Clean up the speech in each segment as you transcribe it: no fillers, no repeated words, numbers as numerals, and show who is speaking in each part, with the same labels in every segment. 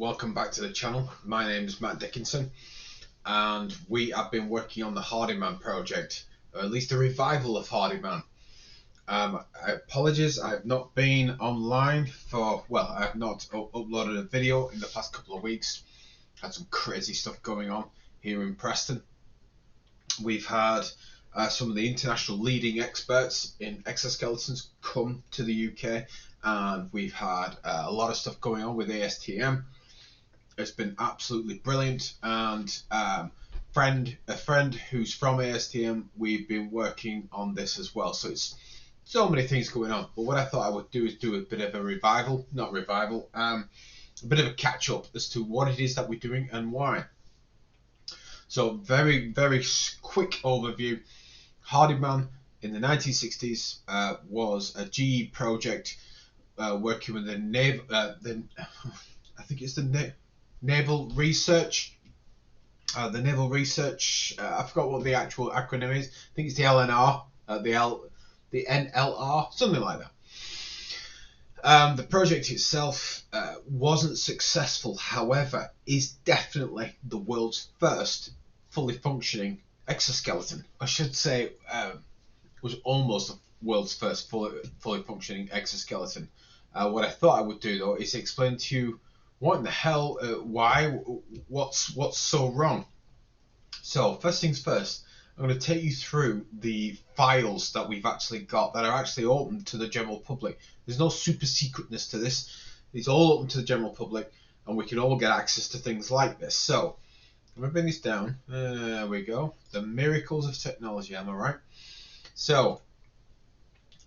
Speaker 1: welcome back to the channel. My name is Matt Dickinson, and we have been working on the Hardiman project, or at least a revival of Hardiman. I apologize, I've not been online for, well, I have not uploaded a video in the past couple of weeks. Had some crazy stuff going on here in Preston. We've had some of the international leading experts in exoskeletons come to the UK, and we've had a lot of stuff going on with ASTM. It's been absolutely brilliant, and a friend who's from ASTM, we've been working on this as well. So it's so many things going on. But what I thought I would do is do a bit of a revival, not revival, a bit of a catch up as to what it is that we're doing and why. So very quick overview. Hardiman in the 1960s was a GE project working with the naval, I think it's the Naval Research. The Naval Research. I forgot what the actual acronym is. I think it's the LNR, the NLR, something like that. The project itself wasn't successful, however, is definitely the world's first fully functioning exoskeleton. I should say was almost the world's first fully functioning exoskeleton. What I thought I would do though is explain to you what in the hell, why, what's so wrong. So first things first, I'm going to take you through the files that we've actually got that are actually open to the general public. There's no super secretness to this. It's all open to the general public, and we can all get access to things like this. So I'm going to bring this down. There we go. The miracles of technology, am I right? So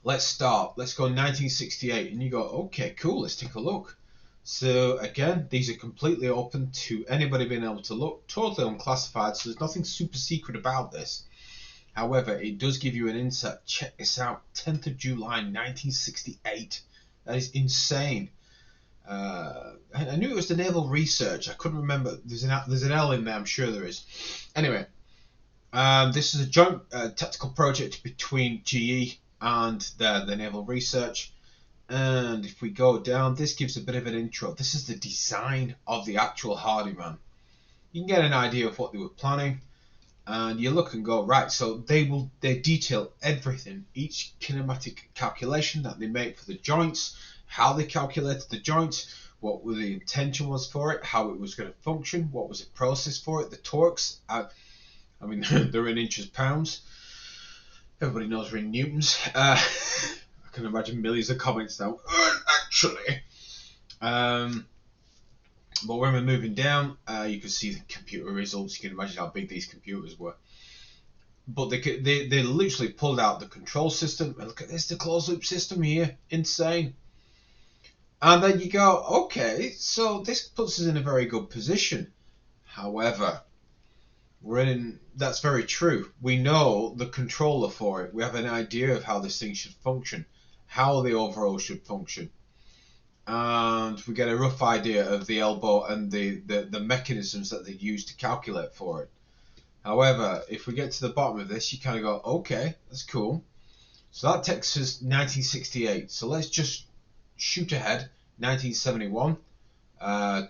Speaker 1: let's start. Let's go 1968, and you go, okay, cool, let's take a look. So again, these are completely open to anybody being able to look, totally unclassified, so there's nothing super secret about this. However, it does give you an insight. Check this out, 10th of July 1968. That is insane. I knew it was the Naval Research. I couldn't remember. There's an L in there, I'm sure there is. Anyway, this is a joint tactical project between GE and the Naval Research. And if we go down, this gives a bit of an intro. This is the design of the actual Hardiman. You can get an idea of what they were planning, and you look and go, right, so they detail everything, each kinematic calculation that they make for the joints, how they calculated the joints, what the intention was for it, how it was going to function, what was the process for it, the torques. I mean, they're in inches, pounds. Everybody knows we're in newtons. I can imagine millions of comments now. Actually, but when we're moving down, you can see the computer results. You can imagine how big these computers were. But they literally pulled out the control system. And look at this, the closed loop system here, insane. And then you go, okay, so this puts us in a very good position. However, that's very true. We know the controller for it. We have an idea of how this thing should function, how the overall should function, and we get a rough idea of the elbow and the mechanisms that they use to calculate for it. However, if we get to the bottom of this, you kind of go, okay, that's cool. So that takes us 1968. So let's just shoot ahead, 1971,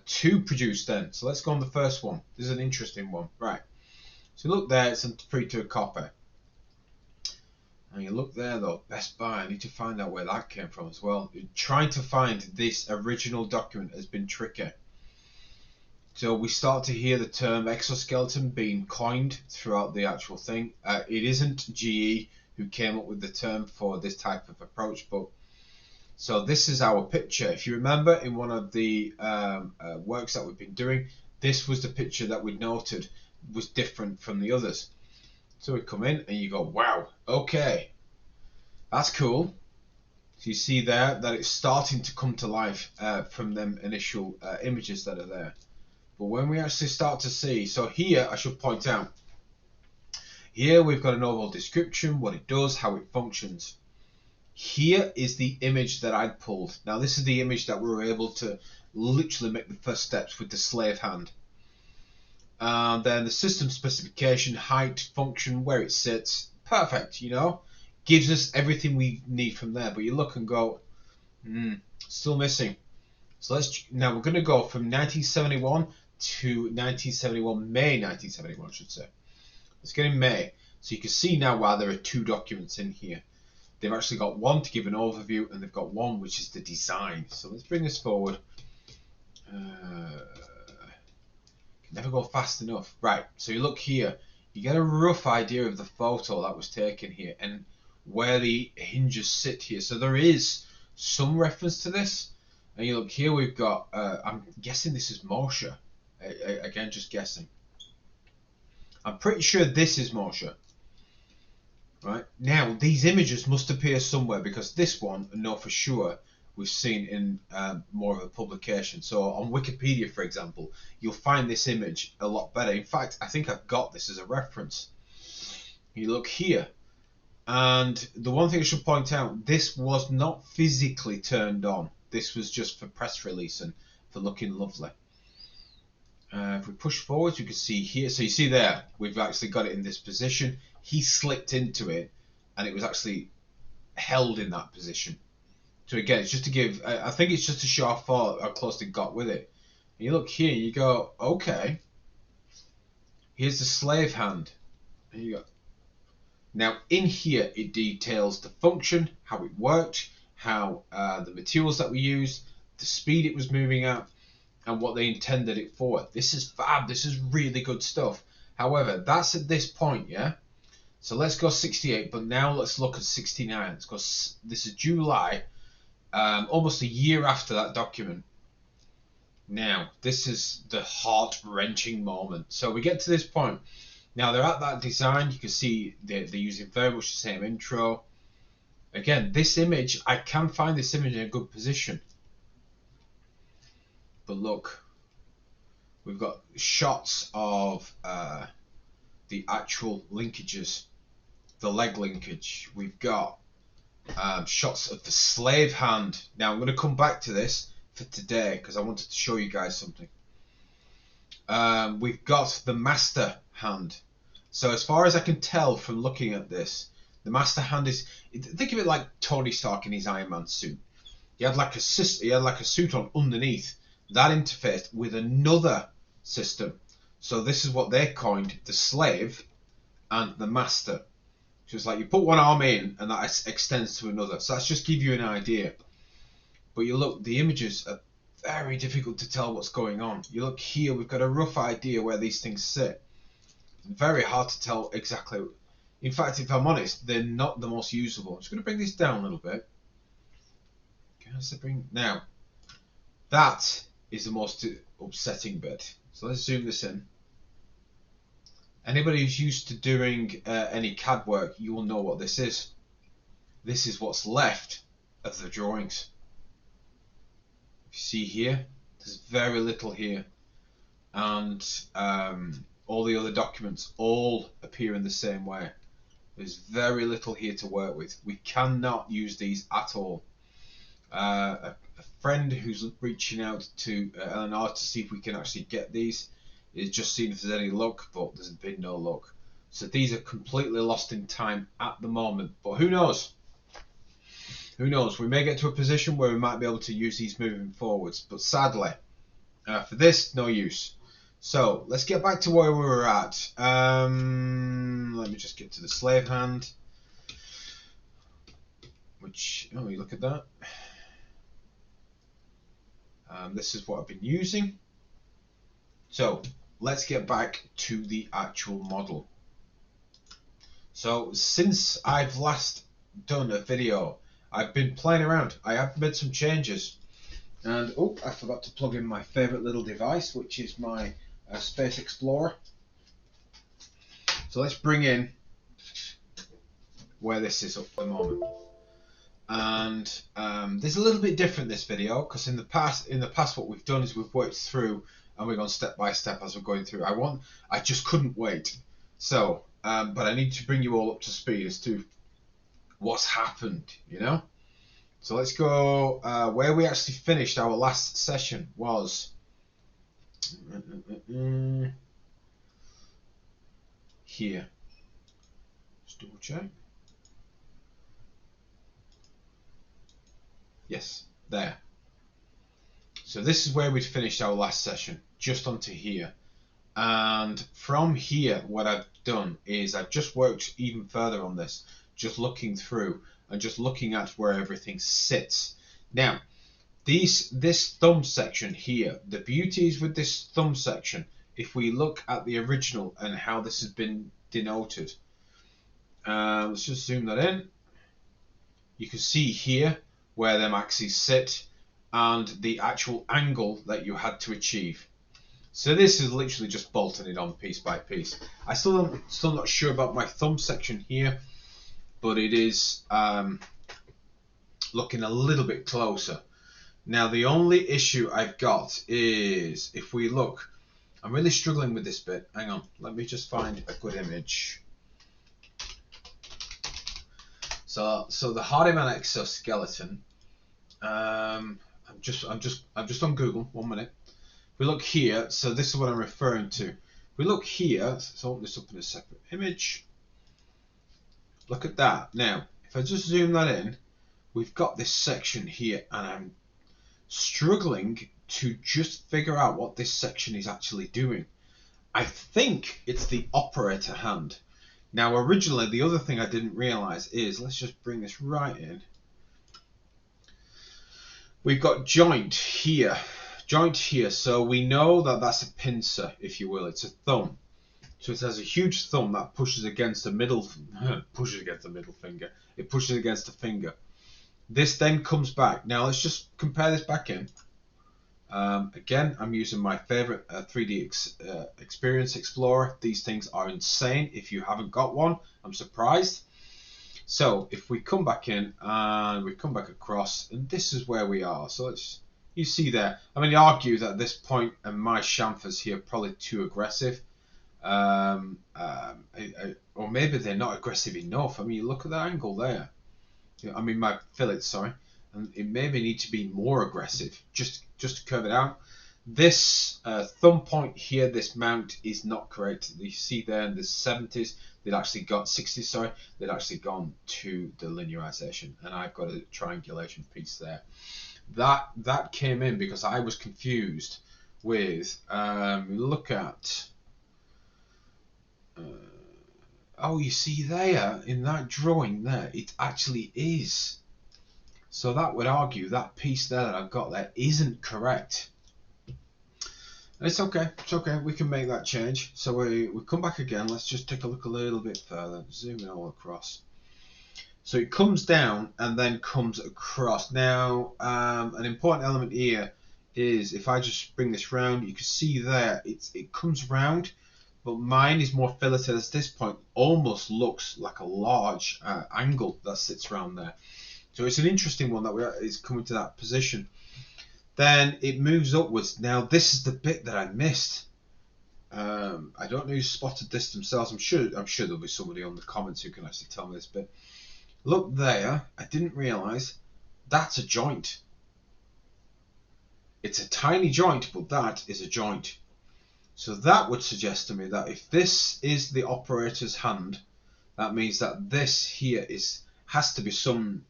Speaker 1: to produce then. So let's go on the first one. This is an interesting one, right? So look there, it's a 3-2 copy. And you look there though, Best Buy, I need to find out where that came from as well. Trying to find this original document has been tricky. So we start to hear the term exoskeleton being coined throughout the actual thing. It isn't GE who came up with the term for this type of approach, but so this is our picture. If you remember in one of the works that we've been doing, this was the picture that we noted was different from the others. So we come in and you go, wow, okay, that's cool. So you see there that it's starting to come to life from them initial images that are there. But when we actually start to see, so here I should point out, here we've got an overall description, what it does, how it functions. Here is the image that I'd pulled. Now this is the image that we were able to literally make the first steps with the slave hand. And then the system specification, height, function, where it sits, perfect, you know, gives us everything we need from there. But you look and go, still missing. So now we're going to go from 1971 to 1971, May 1971, I should say. Let's get in May. So you can see now why there are two documents in here. They've actually got one to give an overview, and they've got one which is the design. So let's bring this forward. Can never go fast enough. Right, so you look here. You get a rough idea of the photo that was taken here and where the hinges sit here. So there is some reference to this. And you look here, we've got, I'm guessing this is Moshe. Again, just guessing. I'm pretty sure this is Moshe. Right, now these images must appear somewhere, because this one, I know for sure, we've seen in more of a publication. So on Wikipedia, for example, you'll find this image a lot better. In fact, I think I've got this as a reference. You look here, and the one thing I should point out, this was not physically turned on. This was just for press release and for looking lovely. If we push forward, you can see here. So you see there, we've actually got it in this position. He slipped into it, and it was actually held in that position. So again, it's just to give, I think it's just to show how close they got with it. And you look here, you go, okay, here's the slave hand. And you go. Now in here, it details the function, how it worked, how the materials that we used, the speed it was moving at, and what they intended it for. This is fab. This is really good stuff. However, that's at this point, yeah? So let's go 68, but now let's look at 69. Let's go, this is July, almost a year after that document. Now, this is the heart-wrenching moment. So we get to this point. Now, they're at that design. You can see they're using very much the same intro. Again, this image, I can find this image in a good position. But look, we've got shots of the actual linkages, the leg linkage. We've got shots of the slave hand. Now I'm going to come back to this for today because I wanted to show you guys something. We've got the master hand. So as far as I can tell from looking at this, the master hand is, think of it like Tony Stark in his Iron Man suit. He had like a suit on underneath that interfaced with another system. So this is what they coined the slave and the master. So it's like you put one arm in and that extends to another. So that's just give you an idea. But you look, the images are very difficult to tell what's going on. You look here, we've got a rough idea where these things sit. Very hard to tell exactly. In fact, if I'm honest, they're not the most usable. I'm just going to bring this down a little bit. Now, that is the most upsetting bit. So let's zoom this in. Anybody who's used to doing any CAD work, you will know what this is. This is what's left of the drawings. You see here, there's very little here. And all the other documents all appear in the same way. There's very little here to work with. We cannot use these at all. A friend who's reaching out to Eleanor to see if we can actually get these is just seeing if there's any luck, but there's been no luck. So these are completely lost in time at the moment. But who knows? Who knows? We may get to a position where we might be able to use these moving forwards. But sadly, for this, no use. So let's get back to where we were at. Let me just get to the slave hand. Which, oh, you look at that. This is what I've been using. So let's get back to the actual model. So since I've last done a video, I've been playing around. I have made some changes. And oh, I forgot to plug in my favorite little device, which is my Space Explorer. So let's bring in where this is up at the moment. And there's a little bit different this video because in the past what we've done is we've worked through and we've gone step by step as we're going through. I just couldn't wait. So but I need to bring you all up to speed as to what's happened, you know. So let's go where we actually finished our last session was here. Just double check. Yes, there. So this is where we'd finished our last session, just onto here. And from here, what I've done is I've just worked even further on this, just looking through and just looking at where everything sits. Now, this thumb section here, the beauty is with this thumb section, if we look at the original and how this has been denoted, let's just zoom that in. You can see here where them axes sit and the actual angle that you had to achieve. So this is literally just bolting it on piece by piece. I'm still not sure about my thumb section here, but it is looking a little bit closer. Now the only issue I've got is if we look, I'm really struggling with this bit. Hang on, let me just find a good image. So the Hardiman exoskeleton. I'm just on Google. 1 minute. If we look here, so this is what I'm referring to. If we look here, let's open this up in a separate image. Look at that. Now, if I just zoom that in, we've got this section here, and I'm struggling to just figure out what this section is actually doing. I think it's the operator hand. Now, originally, the other thing I didn't realize is, let's just bring this right in. We've got joint here, so we know that that's a pincer, if you will. It's a thumb, so it has a huge thumb that pushes against the middle, finger. It pushes against the finger. This then comes back. Now let's just compare this back in. Again, I'm using my favorite 3D Experience Explorer. These things are insane. If you haven't got one, I'm surprised. So if we come back in and we come back across, and this is where we are. So you see there. I mean, you argue that at this point, and my chamfers here are probably too aggressive, or maybe they're not aggressive enough. I mean, you look at that angle there. I mean, my fillets, sorry, and it maybe need to be more aggressive, just to curve it out. This thumb point here, this mount is not correct. You see there in the 70s, they'd actually got 60s, sorry, they'd actually gone to the linearization, and I've got a triangulation piece there. That came in because I was confused with look at oh, you see there in that drawing there, it actually is. So that would argue that piece there that I've got there isn't correct. It's okay, we can make that change. So we come back again, let's just take a look a little bit further, zoom it all across. So it comes down and then comes across. Now, an important element here is if I just bring this round, you can see there, it comes round, but mine is more filleted at this point, almost looks like a large angle that sits around there. So it's an interesting one that is coming to that position. Then it moves upwards. Now this is the bit that I missed. I don't know who spotted this themselves. I'm sure there'll be somebody on the comments who can actually tell me this bit. Look there, I didn't realise that's a joint. It's a tiny joint, but that is a joint. So that would suggest to me that if this is the operator's hand, that means that this here has to be some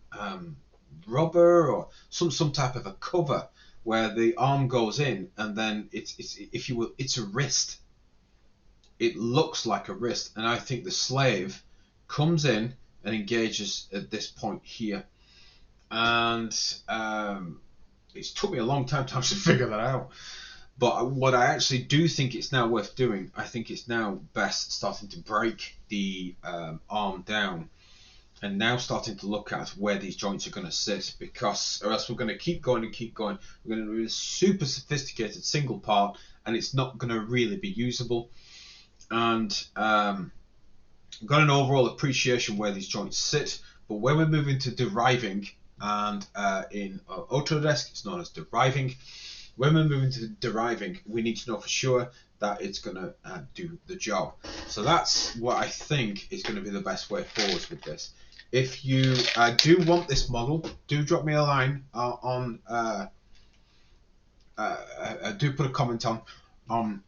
Speaker 1: rubber or some type of a cover where the arm goes in, and then it's if you will, it's a wrist. It looks like a wrist, and I think the slave comes in and engages at this point here, and it's took me a long time to figure that out. But what I actually do think it's now worth doing, I think it's now best starting to break the arm down and now starting to look at where these joints are going to sit, because or else we're going to keep going and keep going. We're going to do a super sophisticated single part, and it's not going to really be usable. And got an overall appreciation where these joints sit, but when we move into deriving, and in Autodesk it's known as deriving, when we move into deriving, we need to know for sure that it's going to do the job. So that's what I think is going to be the best way forward with this. If you do want this model, do drop me a line on do put a comment on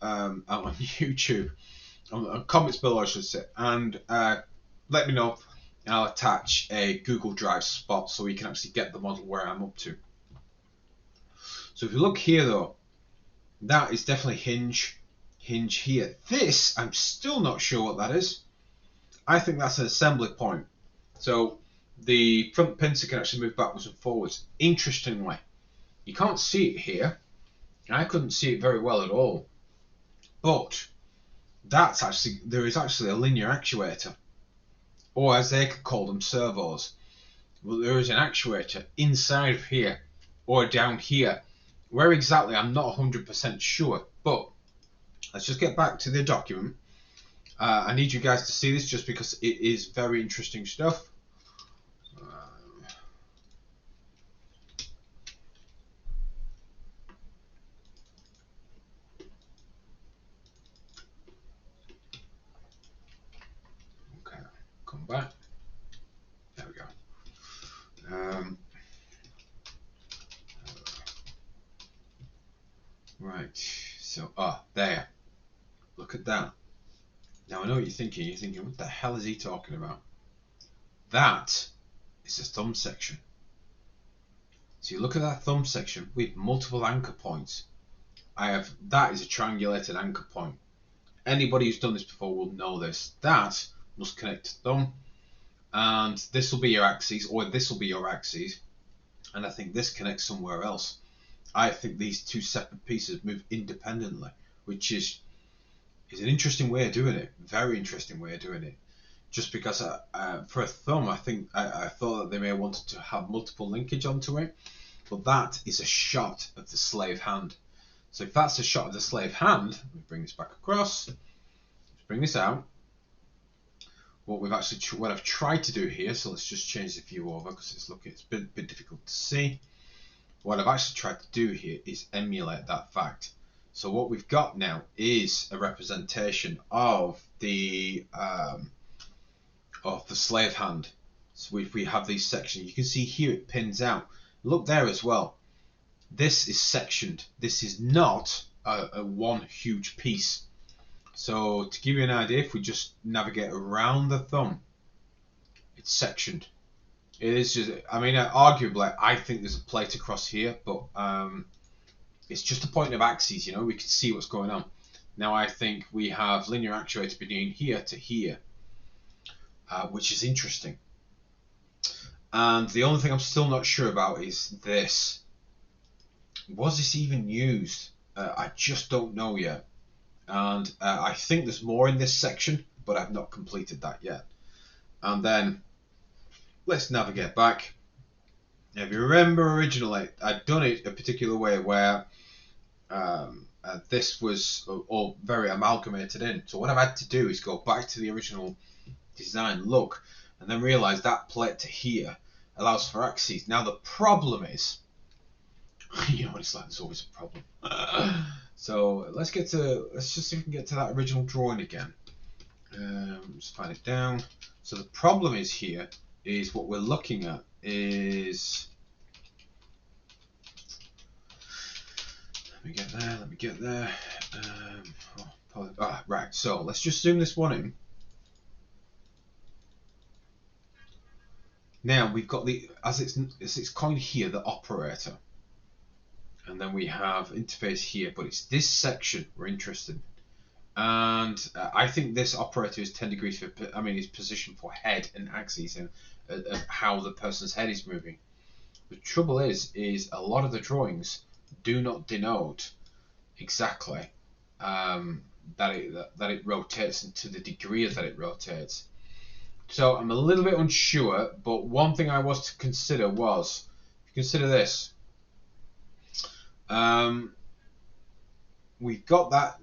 Speaker 1: YouTube, on comments below I should say, and let me know, and I'll attach a Google Drive spot so we can actually get the model where I'm up to. So if you look here though, that is definitely hinge here. This, I'm still not sure what that is. I think that's an assembly point. So the front pincer can actually move backwards and forwards. Interestingly, you can't see it here. I couldn't see it very well at all. But that's actually, there is actually a linear actuator, or as they could call them, servos. Well, there is an actuator inside of here or down here. Where exactly, I'm not 100% sure. But let's just get back to the document. I need you guys to see this just because it is very interesting stuff. Okay, come back. There we go. Right, so, there. Look at that. Now I know what you're thinking. You're thinking, what the hell is he talking about? That is the thumb section. So you look at that thumb section with multiple anchor points. That is a triangulated anchor point. Anybody who's done this before will know this. That must connect to thumb, and this will be your axis, or this will be your axis, and I think this connects somewhere else. I think these two separate pieces move independently, which is an interesting way of doing it. Very interesting way of doing it. Just because for a thumb, I think I thought that they may have wanted to have multiple linkage onto it, but that is a shot of the slave hand. So if that's a shot of the slave hand, let me bring this back across. Let's bring this out. What I've tried to do here, so let's just change the view over because it's a bit difficult to see. What I've actually tried to do here is emulate that fact. So what we've got now is a representation of the slave hand. So if we have these sections, you can see here it pins out. Look there as well. This is sectioned. This is not a one huge piece. So to give you an idea, if we just navigate around the thumb, it's sectioned. It is just, I mean, arguably, I think there's a plate across here, but it's just a point of axes, you know, we can see what's going on. Now I think we have linear actuator between here to here, which is interesting. And the only thing I'm still not sure about is this. Was this even used? I just don't know yet. And I think there's more in this section, but I've not completed that yet. And then let's navigate back. Now, if you remember originally, I'd done it a particular way where this was all very amalgamated in. So what I've had to do is go back to the original design look and then realize that plate to here allows for axes. Now the problem is, you know what it's like, there's always a problem. So let's just see if we can get to that original drawing again. Let's find it down. So the problem is here is what we're looking at is, let me get there. Right, so let's just zoom this one in. Now we've got as it's coined here, the operator. And then we have interface here, but it's this section we're interested in. And I think this operator is 10 degrees for, is position for head and axis and how the person's head is moving. The trouble is a lot of the drawings do not denote exactly that it rotates and to the degree that it rotates. So I'm a little bit unsure, but one thing I was to consider was, if you consider this, we've got that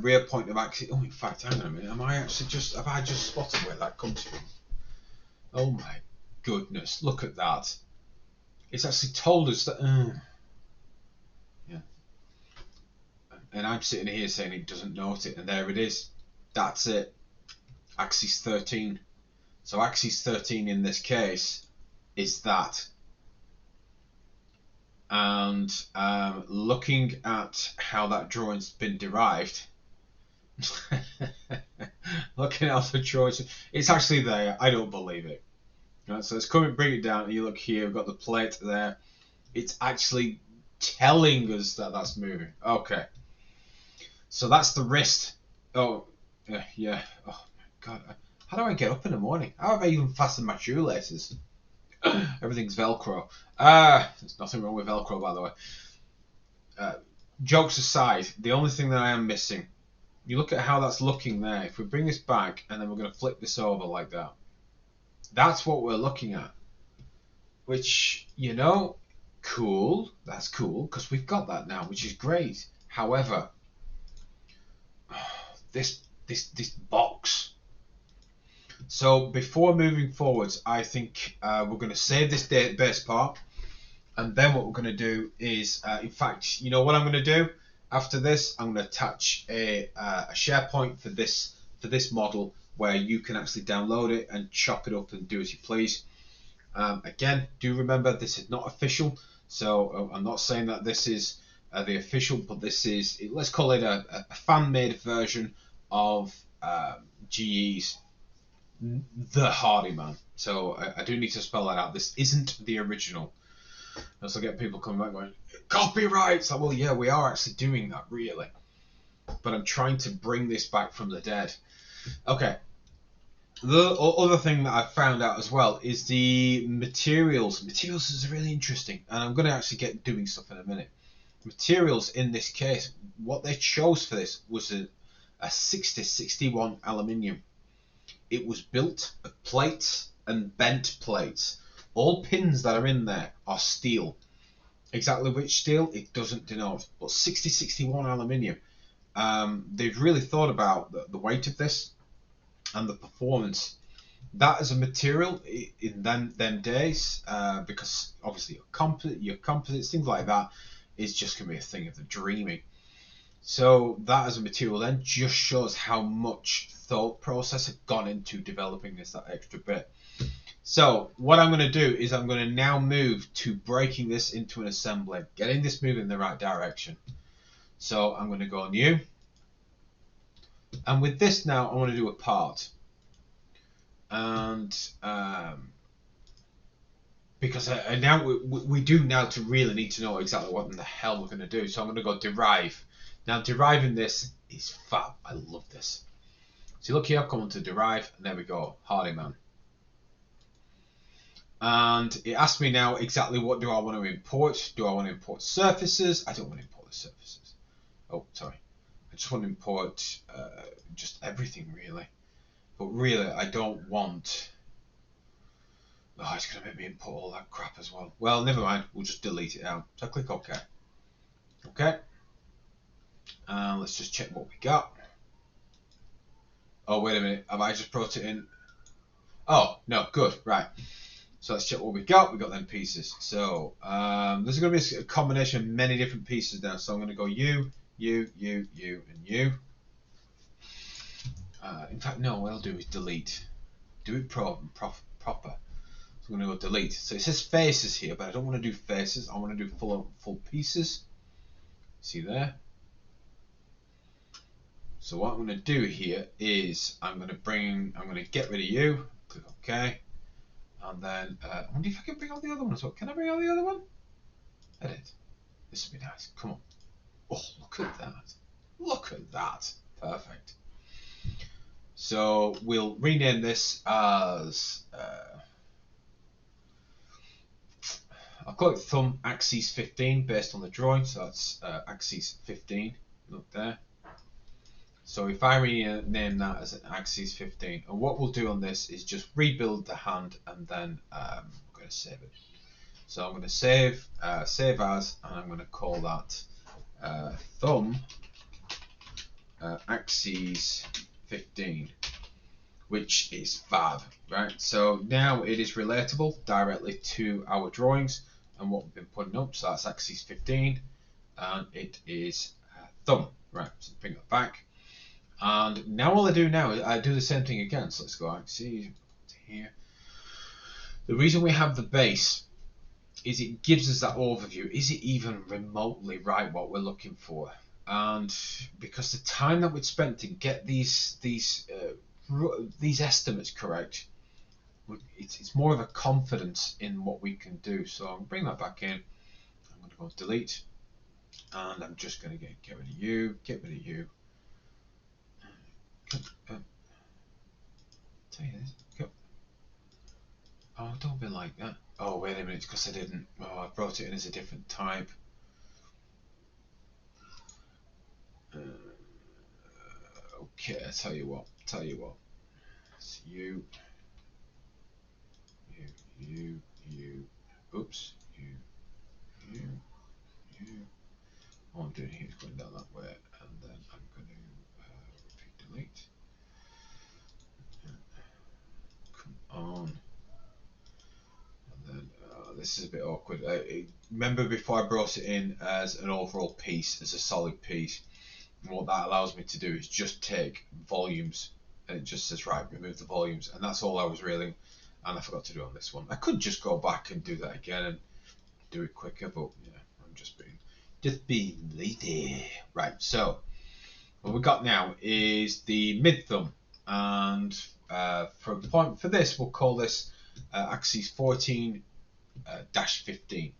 Speaker 1: rear point of axis. Oh, in fact, hang on a minute. Have I just spotted where that comes from? Oh my goodness! Look at that. It's actually told us that. Yeah. And I'm sitting here saying it doesn't note it, and there it is. That's it. Axis 13. So axis 13 in this case is that. And looking at how that drawing's been derived, looking at the drawings, it's actually there. I don't believe it. Right, so let's come and bring it down. You look here, we've got the plate there. It's actually telling us that that's moving. Okay. So that's the wrist. Oh, yeah. Oh, my God. How do I get up in the morning? How have I even fastened my shoelaces? Everything's Velcro. There's nothing wrong with Velcro, by the way. Jokes aside, the only thing that I am missing, you look at how that's looking there. If we bring this back and then we're going to flip this over like that, that's what we're looking at. Which, you know, cool. That's cool because we've got that now, which is great. However, this box. So before moving forwards, I think we're going to save this base part, and then what we're going to do is, in fact, you know what I'm going to do after this? I'm going to attach a SharePoint for this model where you can actually download it and chop it up and do as you please. Again, do remember this is not official, so I'm not saying that this is the official, but this is, let's call it a fan-made version of GE's The Hardiman. So I do need to spell that out. This isn't the original. As I get people coming back going, copyrights! Like, well, yeah, we are actually doing that, really. But I'm trying to bring this back from the dead. Okay. The other thing that I've found out as well is the materials. Materials is really interesting, and I'm going to actually get doing stuff in a minute. Materials in this case, what they chose for this was a 6061 aluminium. It was built of plates and bent plates. All pins that are in there are steel. Exactly which steel, it doesn't denote, but 6061 aluminium. They've really thought about the weight of this and the performance. That as a material in them days, because obviously your composites, things like that, is just going to be a thing of the dreaming. So that as a material then just shows how much thought process had gone into developing that extra bit. So what I'm going to do is I'm going to now move to breaking this into an assembly, getting this moving in the right direction. So I'm going to go new. And with this now, I want to do a part. And because now we do now to really need to know exactly what in the hell we're going to do. So I'm going to go derive. Now deriving this is fab. I love this. So look here, I've come on to derive, and there we go, Hardiman. And it asks me now exactly what do I want to import. Do I want to import surfaces? I don't want to import the surfaces. Oh, sorry. I just want to import just everything really. But really, I don't want... Oh, it's going to make me import all that crap as well. Well, never mind. We'll just delete it out. So I click OK. OK. And let's just check what we got. Oh, wait a minute. Have I just brought it in? Oh, no. Good. Right. So let's check what we got. We got them pieces. So there's going to be a combination of many different pieces now. So I'm going to go you, and you. In fact, no. What I'll do is delete. Do it proper. So I'm going to go delete. So it says faces here, but I don't want to do faces. I want to do full pieces. See there? So what I'm going to do here is I'm going to get rid of you. Click OK. And then I wonder if I can bring out the other one as well. Can I bring out the other one? Edit. This would be nice. Come on. Oh, look at that. Look at that. Perfect. So we'll rename this as I'll call it thumb axis 15 based on the drawing. So that's axis 15. Look there. So if I rename that as an axis 15, and what we'll do on this is just rebuild the hand, and then I'm going to save it. So I'm going to save as, and I'm going to call that thumb axis 15, which is fab, right? So now it is relatable directly to our drawings and what we've been putting up. So that's axis 15, and it is thumb, right? So bring that back. And now all I do now is I do the same thing again. So let's go axis here. The reason we have the base is it gives us that overview. Is it even remotely right what we're looking for? And because the time that we'd spent to get these estimates correct, it's more of a confidence in what we can do. So I'm going to bring that back in. I'm going to go delete. And I'm just going to get rid of you, get rid of you. Tell you this. Go. Oh, don't be like that. Oh, wait a minute, because I didn't. Oh, I brought it in as a different type. Okay, I tell you what. It's you. Oops. You. All I'm doing here is going down that way, and then I'm going to repeat delete. Come on. And then this is a bit awkward. Remember before I brought it in as an overall piece, as a solid piece, and what that allows me to do is just take volumes, and it just says, right, remove the volumes, and that's all I was really, and I forgot to do on this one. I could just go back and do that again and do it quicker, but yeah, I'm just being lazy. Right, so what we've got now is the mid thumb, and for this, we'll call this axis 14-15.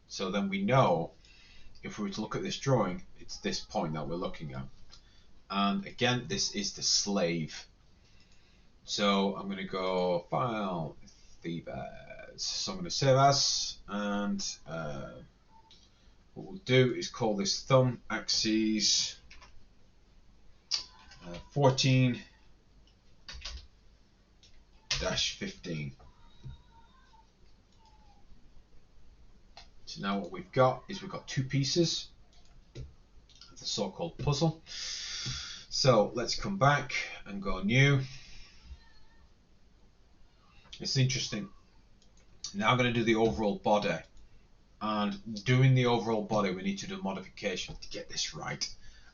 Speaker 1: So then we know if we were to look at this drawing, it's this point that we're looking at. And again, this is the slave. So I'm going to go File, Thebes. So I'm going to save as, and what we'll do is call this thumb axis 14-15. So now what we've got is we've got two pieces, the so-called puzzle. So let's come back and go new. It's interesting. Now I'm going to do the overall body. And doing the overall body, we need to do a modification to get this right.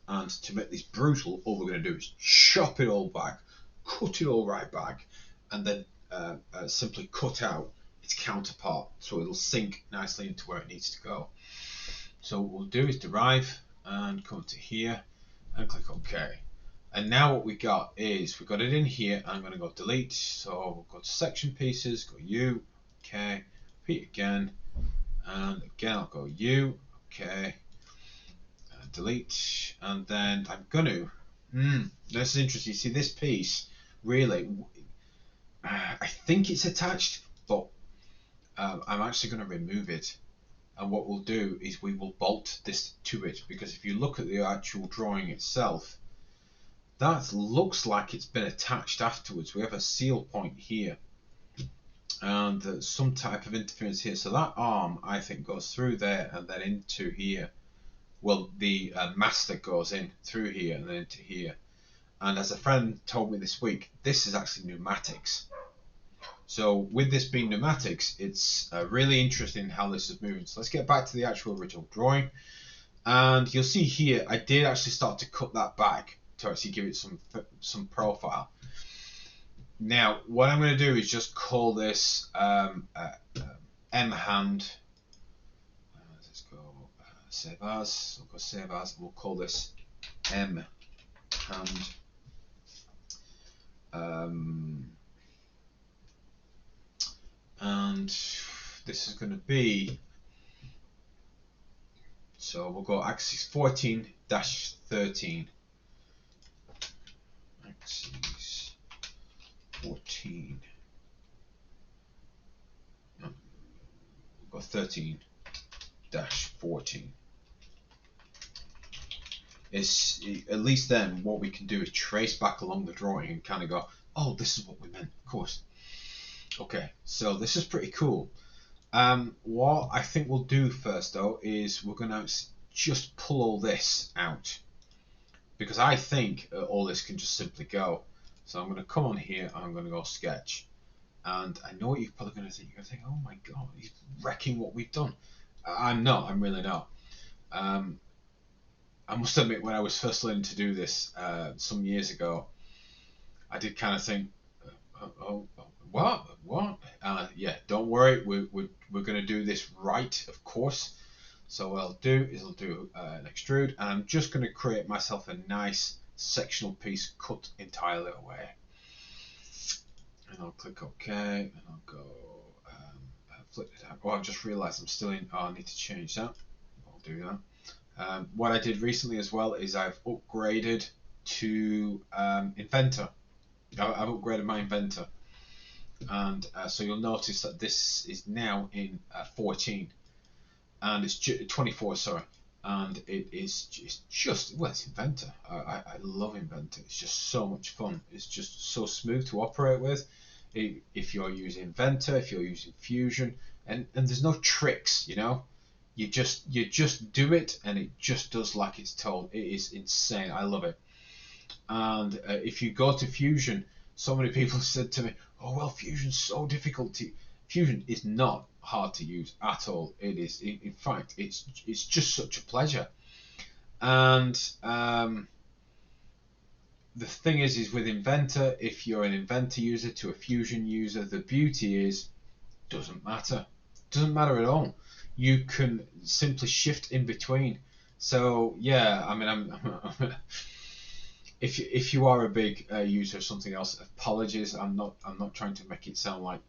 Speaker 1: And to make this brutal, all we're going to do is chop it all back, cut it all right back, and then simply cut out its counterpart so it'll sink nicely into where it needs to go. So what we'll do is derive and come to here and click OK. And now what we got is we've got it in here. I'm going to go delete. So we'll go to section pieces, go U, OK, repeat again, and again I'll go U, OK, delete, and then I'm going to. This is interesting. You see this piece really. I think it's attached, but I'm actually going to remove it. And what we'll do is we will bolt this to it, because if you look at the actual drawing itself, that looks like it's been attached afterwards. We have a seal point here and some type of interference here. So that arm, I think, goes through there and then into here. Well, the master goes in through here and then into here. And as a friend told me this week, this is actually pneumatics. So with this being pneumatics, it's really interesting how this is moving. So let's get back to the actual original drawing. And you'll see here, I did actually start to cut that back to actually give it some profile. Now, what I'm going to do is just call this M hand. Let's go save as. We'll go save as. We'll call this M hand. And this is going to be, so we'll go axis 14-13. Axis 14. No, we'll go 13-14. It's at least then what we can do is trace back along the drawing and kind of go, oh, this is what we meant, of course. Okay, so this is pretty cool. What I think we'll do first though is we're going to just pull all this out, because I think all this can just simply go. So I'm going to come on here and I'm going to go sketch. And I know what you're probably going to think. You're going to think, oh my god, he's wrecking what we've done. I'm not, I'm really not. I must admit, when I was first learning to do this some years ago, I did kind of think, what? Yeah, don't worry, we're going to do this right, of course. So what I'll do is I'll do an extrude, and I'm just going to create myself a nice sectional piece cut entirely away. And I'll click OK, and I'll go flip it out. Oh, I've just realised I'm still in. Oh, I need to change that. I'll do that. What I did recently as well is I've upgraded to Inventor. I've upgraded my Inventor, and so you'll notice that this is now in 14, and it's 24, sorry, and it's just, well, it's Inventor. I love Inventor. It's just so much fun. It's just so smooth to operate with. If you're using Inventor, if you're using Fusion, and there's no tricks, you know. You just do it, and it just does like it's told. It is insane. I love it. And if you go to Fusion, so many people said to me, "Oh well, Fusion's so difficult to." Fusion is not hard to use at all. It is, in fact, it's just such a pleasure. And the thing is with Inventor, if you're an Inventor user to a Fusion user, the beauty is, doesn't matter. Doesn't matter at all. You can simply shift in between. So yeah, I mean, if you are a big user of something else, apologies. I'm not trying to make it sound like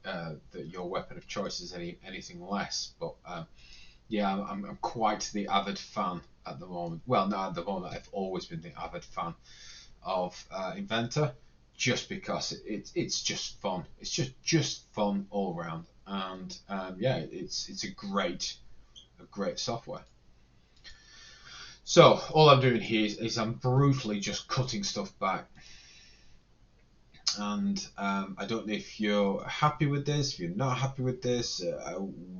Speaker 1: that your weapon of choice is anything less. But yeah, I'm quite the avid fan at the moment. Well, not at the moment. I've always been the avid fan of Inventor, just because it's just fun. It's just fun all around, and yeah, it's a great software. So all I'm doing here is I'm brutally just cutting stuff back, and I don't know if you're happy with this, if you're not happy with this,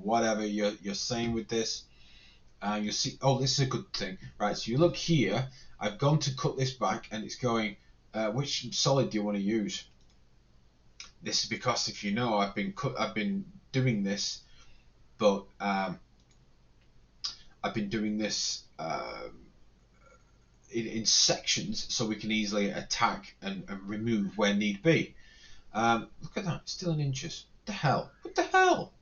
Speaker 1: whatever you're saying with this. You'll see, oh, this is a good thing, right? So you look here, I've gone to cut this back, and it's going, which solid do you want to use? This is because, if you know, I've been doing this, but I've been doing this in sections, so we can easily attack and remove where need be. Look at that, still in inches. What the hell? What the hell?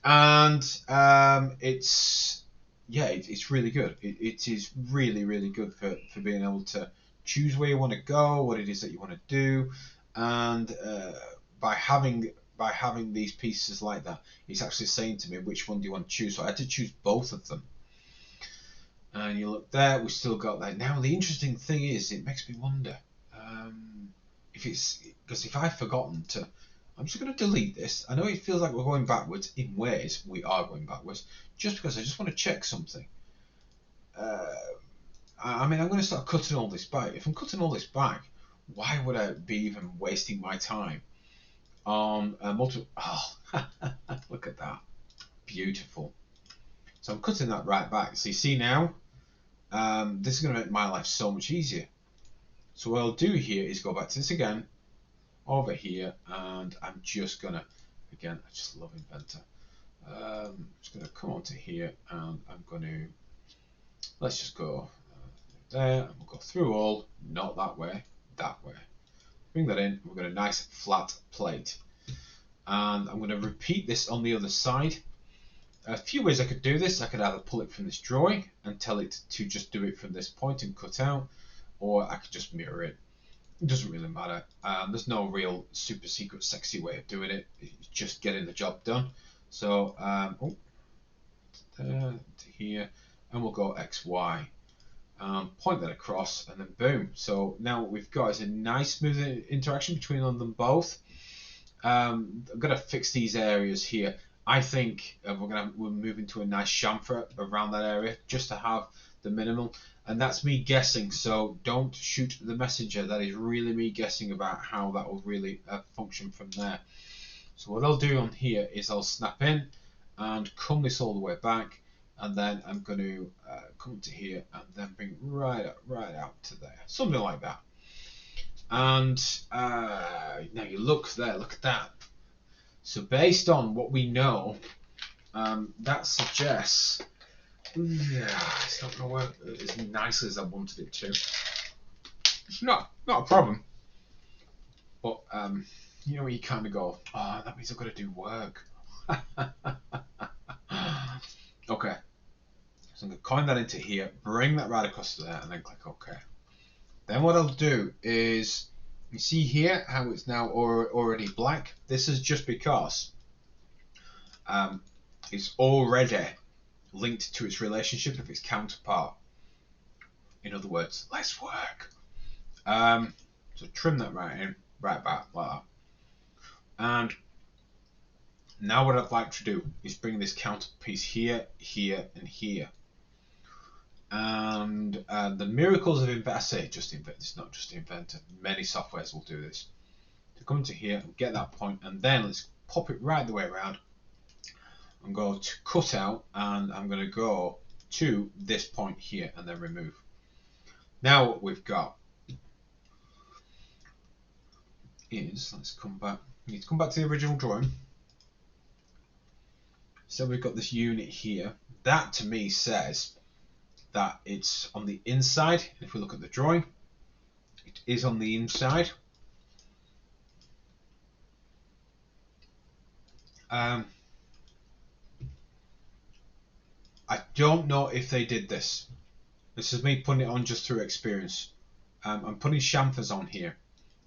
Speaker 1: And it's, yeah, it's really good. It is really good for being able to choose where you want to go, what it is that you want to do, and by having these pieces like that, it's actually saying to me which one do you want to choose. So I had to choose both of them. And you look there, we still got that. Now the interesting thing is, it makes me wonder if it's, because if I've forgotten to, I'm just going to delete this. I know it feels like we're going backwards. In ways, we are going backwards, just because I just want to check something. I mean, I'm going to start cutting all this back. If I'm cutting all this back, why would I be even wasting my time on multiple? Oh, look at that. Beautiful. So I'm cutting that right back. So you see now, this is going to make my life so much easier. So what I'll do here is go back to this again, over here, and I'm just going to, again, I just love Inventor. I'm just going to come onto here, and I'm going to, let's just go there, and we'll go through all, not that way, that way. Bring that in, we've got a nice flat plate. And I'm going to repeat this on the other side. A few ways I could do this. I could either pull it from this drawing and tell it to just do it from this point and cut out, or I could just mirror it. It doesn't really matter. There's no real super secret sexy way of doing it. It's just getting the job done. So there to here, and we'll go XY. Point that across, and then boom. So now what we've got is a nice smooth interaction between them both. I'm going to fix these areas here. I think we're moving to a nice chamfer around that area, just to have the minimal. And that's me guessing, so don't shoot the messenger. That is really me guessing about how that will really function from there. So what I'll do on here is I'll snap in and come this all the way back, and then I'm going to come to here and then bring right out to there, something like that. And now you look there, look at that. So based on what we know, that suggests, yeah, it's not going to work as nicely as I wanted it to. It's not a problem, but you know, you kind of go, oh, that means I've got to do work. Okay, so I'm going to coin that into here, bring that right across to there, and then click OK. Then what I'll do is, you see here how it's now already black. This is just because it's already linked to its relationship of its counterpart. In other words, less work. So trim that right back like that. And now what I'd like to do is bring this counter piece here, here, and here. And the miracles of Inventor, I say it's not just Inventor, many softwares will do this. To come to here and get that point, and then let's pop it right the way around and go to cut out, and I'm going to go to this point here and then remove. Now what we've got is, let's come back, we need to come back to the original drawing. So we've got this unit here. That to me says that it's on the inside. If we look at the drawing, it is on the inside. I don't know if they did this. This is me putting it on just through experience. I'm putting chamfers on here.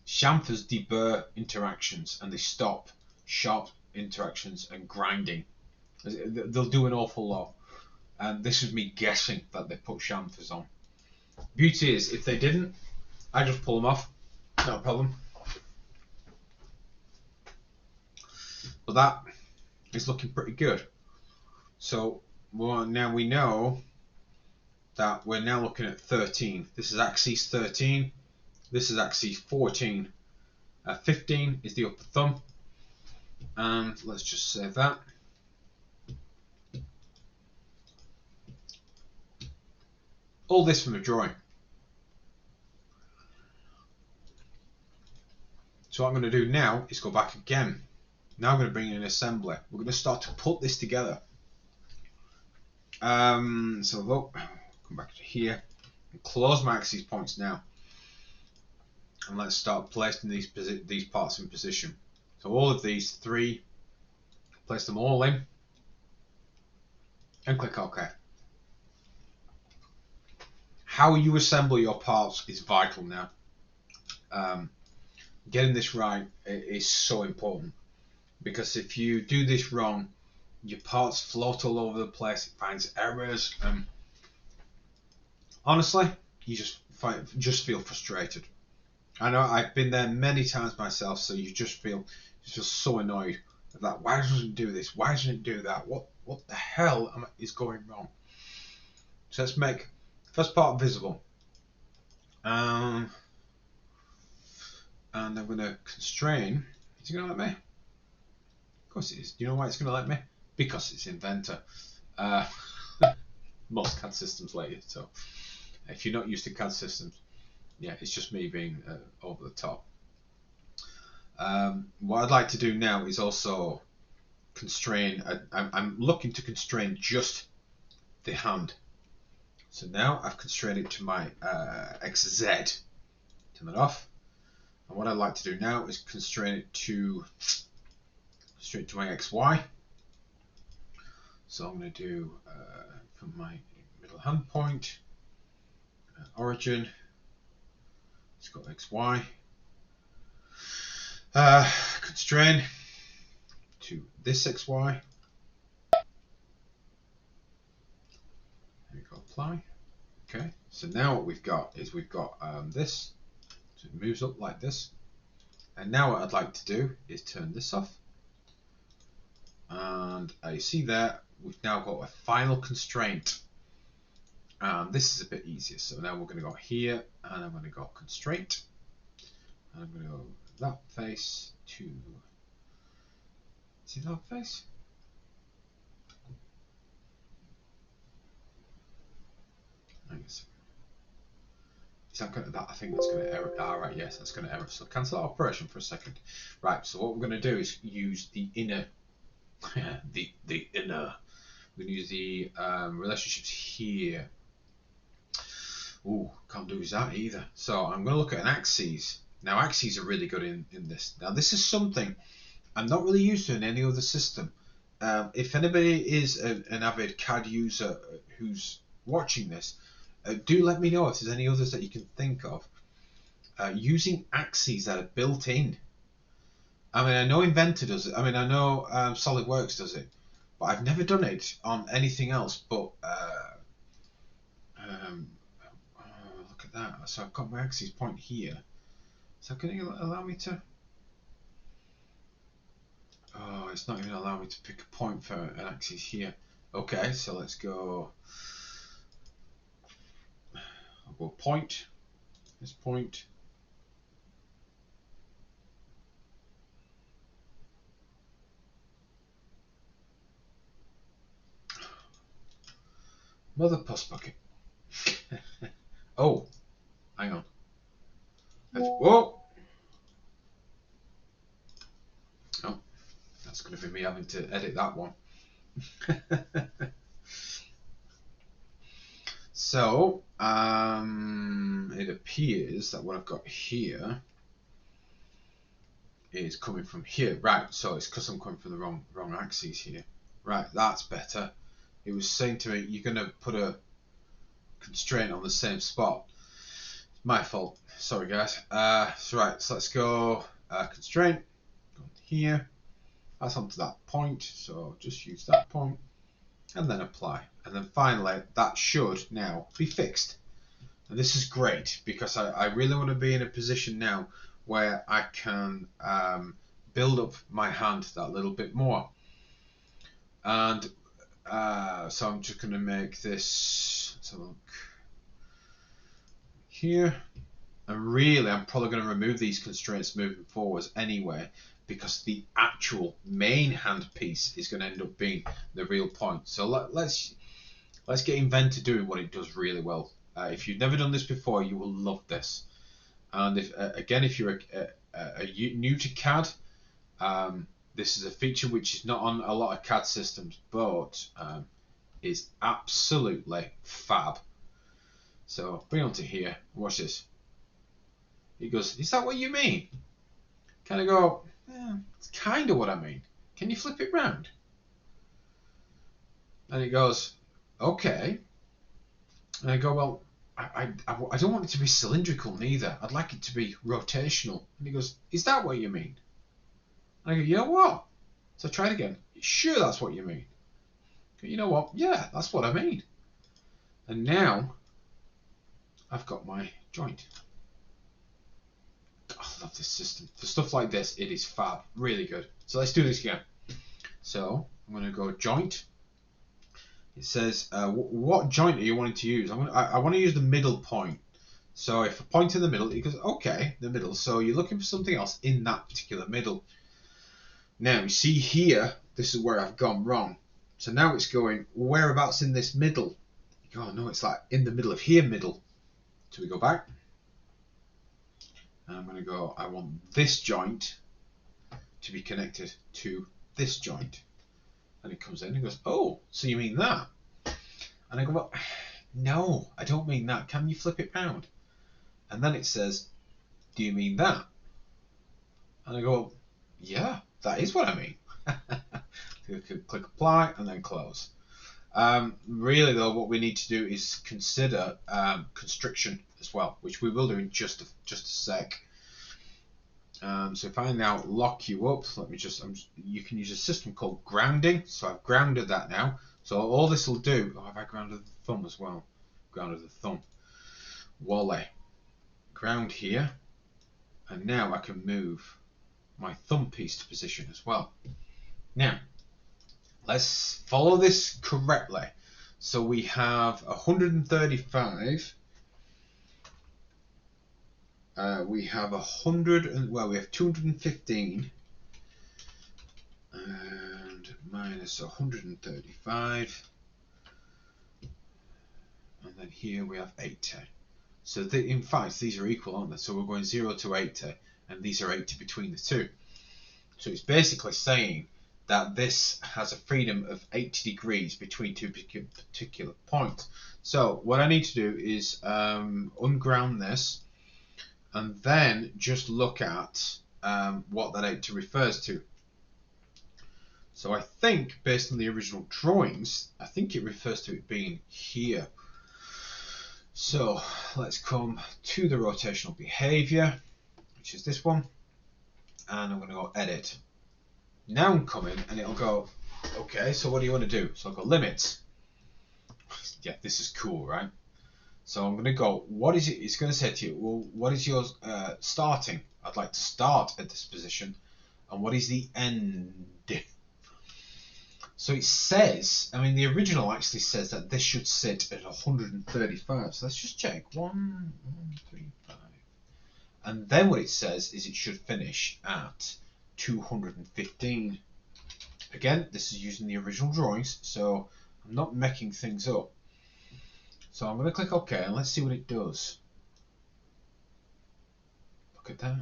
Speaker 1: Chamfers deburr interactions and they stop sharp interactions and grinding. They'll do an awful lot. And this is me guessing that they put chamfers on. Beauty is, if they didn't, I just pull them off. Not a problem. But that is looking pretty good. So now we know that we're now looking at 13. This is axis 13. This is axis 14. 15 is the upper thumb. And let's just save that. All this from a drawing. So what I'm going to do now is go back again. Now I'm going to bring in an assembly. We're going to start to put this together. So look, come back to here and close my axis points now. And let's start placing these parts in position. So all of these three, place them all in and click OK. How you assemble your parts is vital now. Getting this right is so important, because if you do this wrong, your parts float all over the place, it finds errors, and honestly, you just feel frustrated. I know I've been there many times myself, so you just feel so annoyed of that. Why doesn't it do this? Why doesn't it do that? What the hell is going wrong? So let's make first part visible. And I'm going to constrain. Is it going to let me? Of course it is. Do you know why it's going to let me? Because it's Inventor. Most CAD systems let you. So if you're not used to CAD systems, yeah, it's just me being over the top. What I'd like to do now is also constrain. I'm looking to constrain just the hand. So now I've constrained it to my XZ. Turn that off. And what I'd like to do now is constrain it to my XY. So I'm going to do from my middle hand point, origin, let's go XY, constrain to this XY. There we go, apply. Okay, so now what we've got is this. So it moves up like this. And now what I'd like to do is turn this off. And you see there, we've now got a final constraint. And this is a bit easier. So now we're going to go here, and I'm going to go constraint. And I'm going to go that face to, see that face? Is that going to, I think that's going to error. Right, yes, that's going to error. So cancel that operation for a second. Right, so what we're going to do is use the inner, the inner. We're going to use the relationships here. Ooh, can't do that either. So I'm going to look at an axes. Now axes are really good in this. Now this is something I'm not really used to in any other system. If anybody is an avid CAD user who's watching this, do let me know if there's any others that you can think of. Using axes that are built in. I mean, I know Inventor does it. I mean, I know SolidWorks does it. but I've never done it on anything else but look at that. So I've got my axis point here. So can you allow me to? Oh, it's not even allowing me to pick a point for an axis here. Okay, so let's go. I'll go point. This point. Mother puss bucket. Oh, hang on. Whoa! Oh, that's going to be me having to edit that one. So, it appears that what I've got here is coming from here. Right, so it's because I'm coming from the wrong axis here. Right, that's better. It was saying to me, you're going to put a constraint on the same spot. My fault. Sorry, guys. So let's go constraint. Go here. That's onto that point. So just use that point and then apply. And then finally, that should now be fixed. And this is great because I really want to be in a position now where I can build up my hand that little bit more. And so I'm just going to make this. Let's have a look here. And really, I'm probably going to remove these constraints moving forwards anyway, because the actual main hand piece is going to end up being the real point. So let's get Inventor doing what it does really well. If you've never done this before, you will love this. And if you're new to CAD, this is a feature which is not on a lot of CAD systems, but is absolutely fab. So bring on to here. Watch this. He goes, "Is that what you mean?" Kind of go, "Yeah, it's kind of what I mean. Can you flip it round?" And he goes, "Okay." And I go, "Well, I don't want it to be cylindrical neither. I'd like it to be rotational." And he goes, "Is that what you mean?" And I go, "You know what?" So I tried again. "Sure, that's what you mean." Go, "You know what? Yeah, that's what I mean." And now I've got my joint. I love this system. For stuff like this, it is fab. Really good. So let's do this again. So I'm going to go joint. It says, what joint are you wanting to use? I want to use the middle point. So if I point in the middle, it goes, okay, the middle. So you're looking for something else in that particular middle. Now, you see here, this is where I've gone wrong. So now it's going, whereabouts in this middle? Oh, no, it's like in the middle of here, middle. So we go back. And I'm going to go, I want this joint to be connected to this joint. And it comes in and goes, oh, so you mean that? And I go, well, no, I don't mean that. Can you flip it round? And then it says, do you mean that? And I go, well, yeah, that is what I mean. Click apply and then close. Really, though, what we need to do is consider constriction as well, which we will do in just a sec. So if I now lock you up, you can use a system called grounding. So I've grounded that now. So all this will do, have I grounded the thumb as well? Grounded the thumb. Wally. Ground here. And now I can move my thumb piece to position as well. Now, let's follow this correctly. So we have 135. We have 215 and minus 135, and then here we have 80. So in fact these are equal, aren't they? So we're going 0 to 80, and these are 80 between the two. So it's basically saying that this has a freedom of 80 degrees between two particular points. So what I need to do is unground this, and then just look at what that 80 refers to. So I think, based on the original drawings, I think it refers to it being here. So let's come to the rotational behavior, which is this one, and I'm going to go edit. Now I'm coming, and it'll go, Okay, so what do you want to do? So I've got limits. Yeah, this is cool, right? So I'm going to go, what is it? It's going to say to you, well, what is your starting? I'd like to start at this position. And what is the end? So it says, I mean, the original actually says that this should sit at 135. So let's just check. 135. And then what it says is it should finish at 215. Again, this is using the original drawings, so I'm not making things up. So I'm going to click OK, and let's see what it does. Look at that.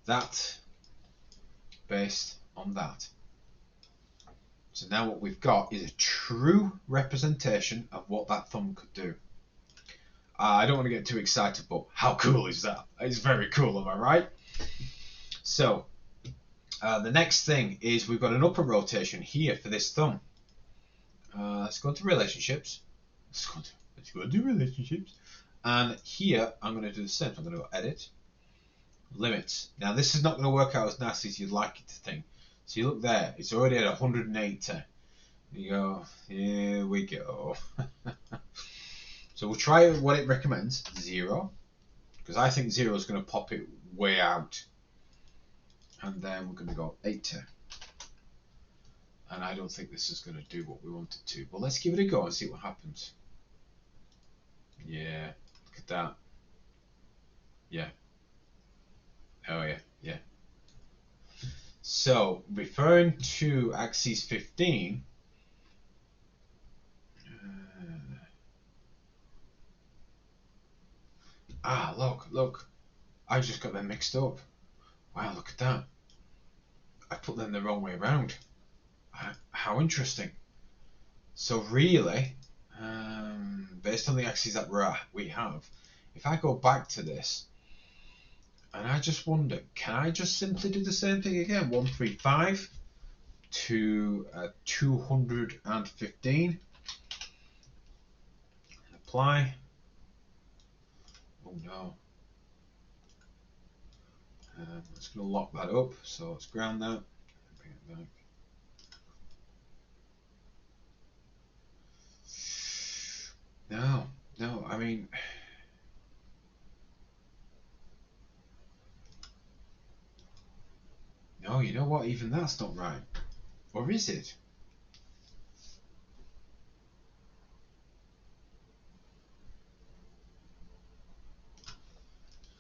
Speaker 1: That based on that. So now what we've got is a true representation of what that thumb could do. I don't want to get too excited, but how cool is that? It's very cool, am I right? So the next thing is we've got an upper rotation here for this thumb. Let's go into relationships. Let's go into relationships. And here I'm going to do the same. So I'm going to go edit, limits. Now this is not going to work out as nasty as you'd like it to think. So you look there, it's already at 180. You go, here we go. So we'll try what it recommends, 0, because I think 0 is going to pop it way out. And then we're going to go 80. And I don't think this is going to do what we want it to. But let's give it a go and see what happens. Yeah, look at that. Yeah. Oh yeah, yeah. So referring to axis 15, look, I just got them mixed up. Wow, look at that. I put them the wrong way around. How interesting. So really, based on the axes that we have, if I go back to this, and I just wonder, can I just simply do the same thing again? 135 to 215. Apply. Oh no. I'm just going to lock that up. So let's ground that. Bring it back. No, I mean, no, you know what? Even that's not right. Or is it?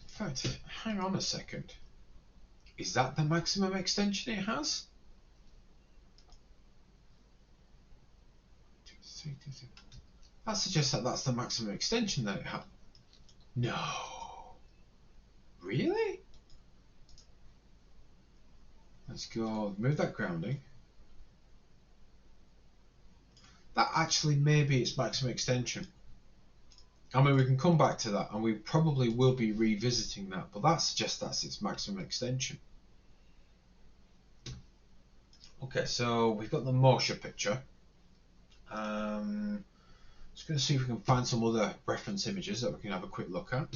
Speaker 1: In fact, hang on a second. Is that the maximum extension it has? That suggests that that's the maximum extension that it has. No. Really? Let's go move that grounding. That actually may be its maximum extension. I mean, we can come back to that, and we probably will be revisiting that, but that suggests that's its maximum extension. Okay, so we've got the Morsha picture. Just going to see if we can find some other reference images that we can have a quick look at.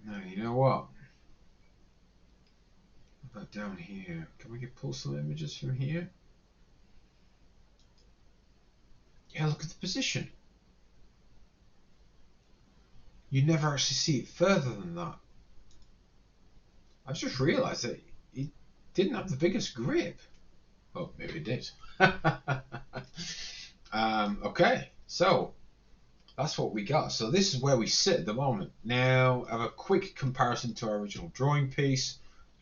Speaker 1: No, you know what? What about down here? Can we pull some images from here? Yeah, look at the position. You never actually see it further than that. I've just realised that it didn't have the biggest grip. Oh, maybe it did. Okay, so that's what we got. So this is where we sit at the moment. Now, I have a quick comparison to our original drawing piece.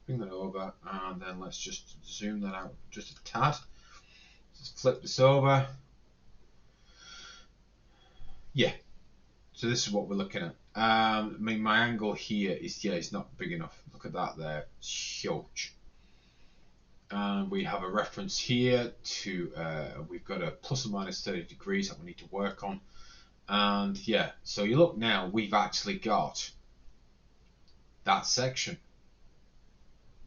Speaker 1: Bring that over, and then let's just zoom that out just a tad. Just flip this over. Yeah. So this is what we're looking at. I mean, my angle here is, yeah, it's not big enough. Look at that there. It's huge. And we have a reference here to, we've got a plus or minus 30 degrees that we need to work on. And yeah, so you look now, we've actually got that section.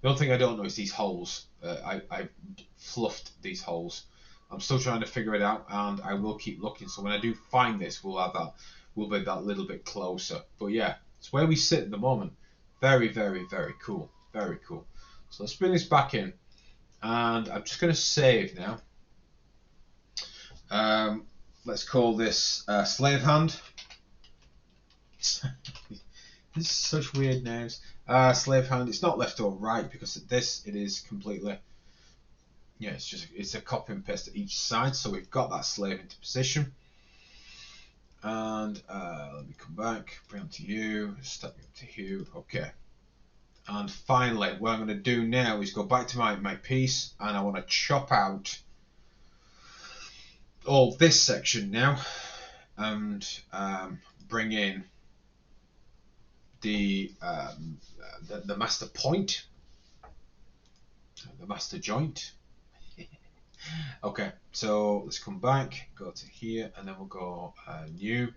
Speaker 1: The only thing I don't know is these holes. I fluffed these holes. I'm still trying to figure it out, and I will keep looking. So when I do find this, we'll be that little bit closer. But yeah, it's where we sit at the moment. Very, very, very cool. Very cool. So let's bring this back in, and I'm just going to save now. Let's call this slave hand. This is such weird names. Slave hand. It's not left or right because at this it is completely. Yeah, it's a copy and paste at each side. So we've got that slave into position. And let me come back. Bring it to you. Step up to you. Okay. And finally, what I'm going to do now is go back to my piece, and I want to chop out all this section now, and bring in the master point, the master joint. Okay, so let's come back, go to here, and then we'll go new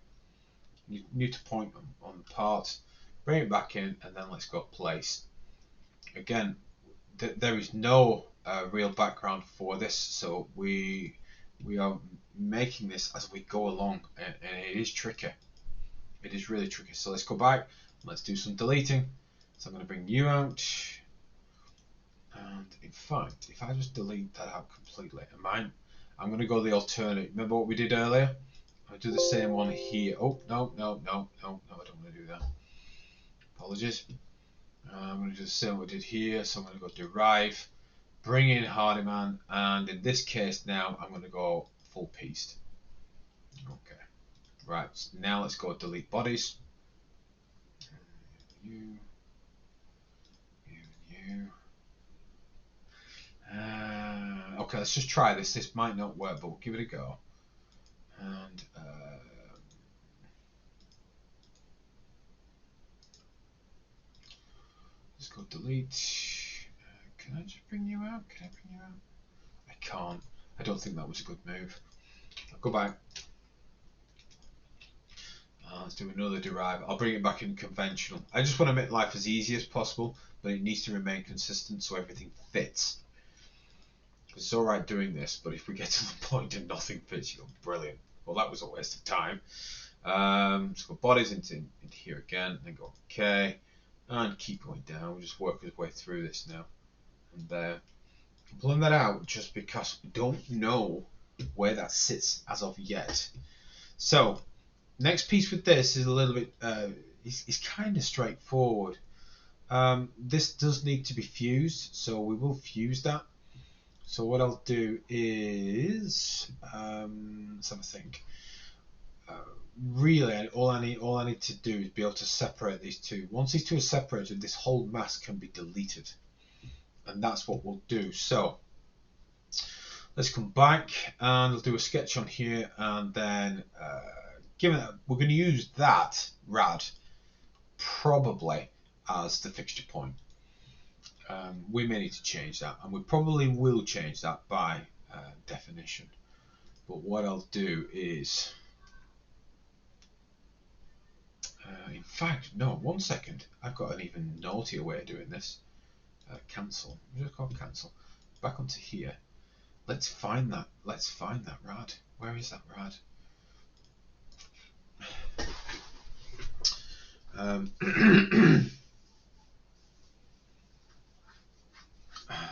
Speaker 1: to point on the part, bring it back in, and then let's go place. Again, there is no real background for this, so we are making this as we go along, and it is tricky. It is really tricky. So let's go back. Let's do some deleting. So I'm going to bring you out. And in fact, if I just delete that out completely, I'm going to go the alternate. Remember what we did earlier? I'll do the same one here. Oh, no, I don't want to do that. Apologies. I'm going to do the same what we did here. So I'm going to go derive, bring in Hardiman, and in this case now, I'm going to go full pieced. Okay. Right, so now let's go delete bodies. You. Okay, let's just try this. This might not work, but we'll give it a go. And let's go delete. Can I just bring you out? Can I bring you out? I can't. I don't think that was a good move. I'll go back. Let's do another derive. I'll bring it back in conventional. I just want to make life as easy as possible, but it needs to remain consistent so everything fits. It's alright doing this, but if we get to the point and nothing fits, you go, brilliant. Well, that was a waste of time. Let's go bodies into here again, then go OK, and keep going down. We'll just work our way through this now. And there. I'm pulling that out just because we don't know where that sits as of yet. So, next piece with this is a little bit, it's kind of straightforward. This does need to be fused, so we will fuse that. So what I'll do is, let's have a think. Really, all I need to do is be able to separate these two. Once these two are separated, this whole mask can be deleted, and that's what we'll do. So let's come back and we'll do a sketch on here, and then given that we're going to use that rad probably as the fixture point. We may need to change that, and we probably will change that by definition. But what I'll do is, in fact, no, 1 second. I've got an even naughtier way of doing this. Cancel. I'm just called cancel. Back onto here. Let's find that. Let's find that rad. Where is that rad?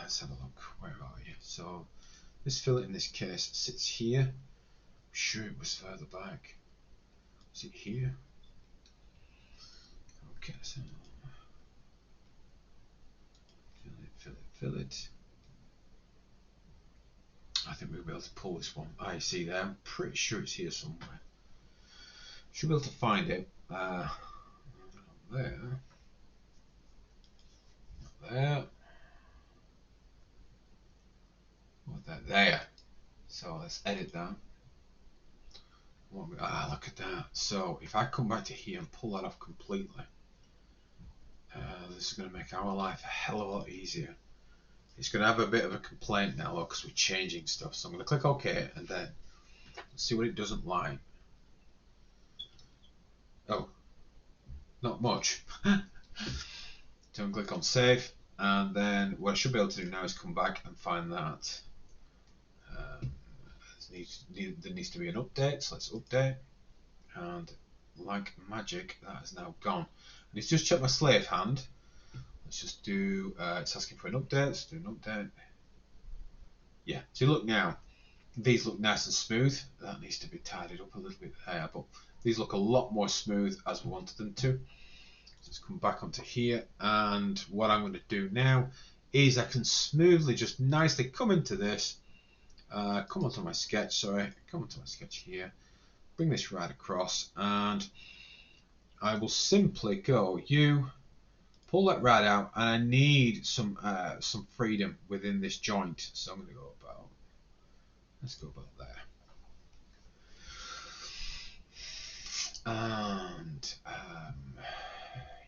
Speaker 1: Let's have a look. Where are you? So this fillet in this case sits here. I'm sure it was further back. Is it here? Okay, so fillet. I think we'll be able to pull this one. I see there. I'm pretty sure it's here somewhere. Should be able to find it. There. There. There. So let's edit that. Look at that. So if I come back to here and pull that off completely, this is going to make our life a hell of a lot easier. It's going to have a bit of a complaint now because we're changing stuff. So I'm going to click OK, and then see what it doesn't like. Oh, not much. So I'm going to click on save, and then what I should be able to do now is come back and find that. there needs to be an update, so let's update, and like magic that is now gone. And it's just checked my slave hand. Let's just do, it's asking for an update, let's do an update. Yeah, so look now, these look nice and smooth. That needs to be tidied up a little bit there, but these look a lot more smooth as we wanted them to. So let's come back onto here, and what I'm going to do now is I can smoothly, just nicely come into this, come onto my sketch, come onto my sketch here, bring this right across, and I will simply go, you pull that right out, and I need some freedom within this joint, so I'm going to go about, let's go about there. And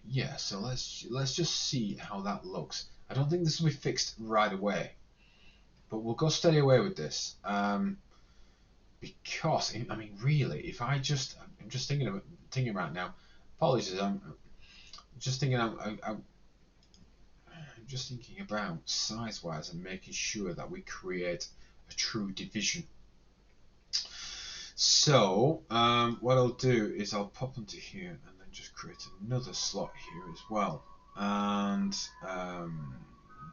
Speaker 1: yeah, so let's just see how that looks. I don't think this will be fixed right away, but we'll go steady away with this, because I mean, really, if I'm just thinking right now. Apologies, I'm just thinking. I'm just thinking about size-wise and making sure that we create a true division. So what I'll do is I'll pop into here and then just create another slot here as well, and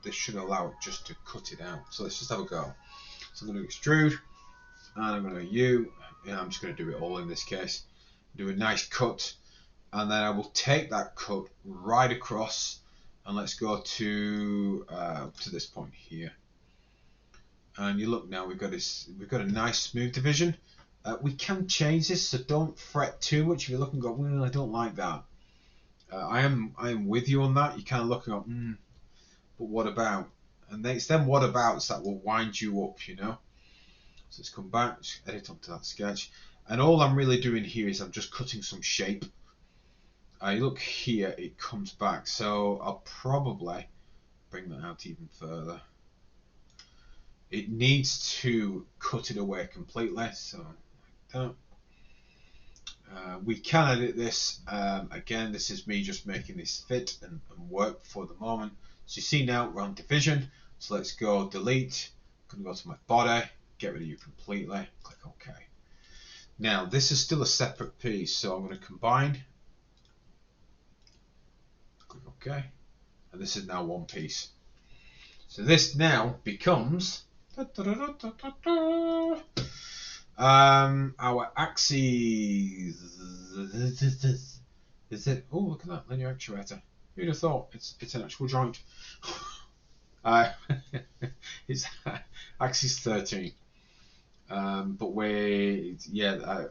Speaker 1: this should allow it just to cut it out. So let's just have a go. So I'm going to extrude, and I'm going to U, and I'm just going to do it all in this case. Do a nice cut, and then I will take that cut right across, and let's go to this point here. And you look now, we've got a nice smooth division. We can change this, so don't fret too much if you look and go, well, I don't like that. I am with you on that. You kind of look and go, but what about? And it's them what abouts that will wind you up, you know. So let's come back, edit onto that sketch, and all I'm really doing here is I'm just cutting some shape. You look here, it comes back, so I'll probably bring that out even further. It needs to cut it away completely, so like that. We can edit this. Again, this is me just making this fit and work for the moment. So you see now we're on division, so let's go delete. I'm going to go to my body, get rid of you completely, click OK. Now this is still a separate piece, so I'm going to combine, click OK, and this is now one piece. So this now becomes our axes. Is it? Oh, look at that linear actuator. Who'd have thought? It's an actual joint. It's axis 13. But